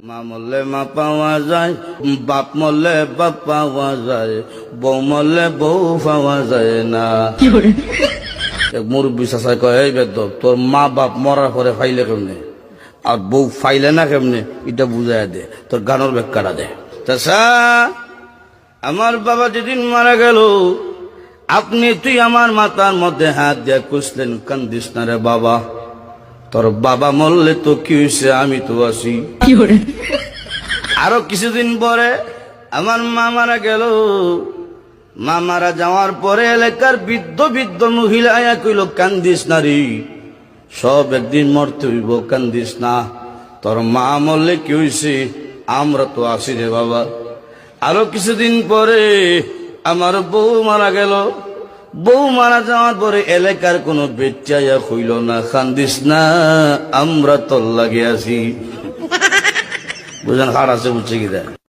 মা মরলে মা পাওয়া যায়, বাপ মরলে বাপ পাওয়া যায়, বউ মরলে বউ পাওয়া যায় না। মুরব্বী চাচাই কয়, এই বেদব, তোর মা বাপ মরার পরে ফাইলে কেমনে আর বউ ফাইলে না কেমনে, এটা বুঝাই দে, তোর গানোর ব্যাখ্যাটা দে। চাচা, আমার বাবা যেদিন মারা গেল, তুই আমার মাথার মধ্যে হাত দিয়ে কুসলেন, কান্দিস না রে বাবা, তোর বাবা মরলে তো কি হয়েছে, আমি তো আছি। আরো কিছুদিন পরে আমার মা মারা গেল। মা মারা যাওয়ার পরে এলাকার বৃদ্ধ বৃদ্ধ মহিলা আয়া কইল, কান্দিস না রে, সব একদিন মরতে হইব, কান্দিস না, তোর মা মরলে কি হয়েছে, আমরা তো আছি রে বাবা। আরো কিছুদিন পরে আমার বউ মারা গেল। বউ মারা যাওয়ার পরে এলাকার কোন বেচাইয়া হইল না, কান্দিস না, আমরা তোর লাগে আছি। বুঝলেন, হার আছে, বুঝছে কি দেয়।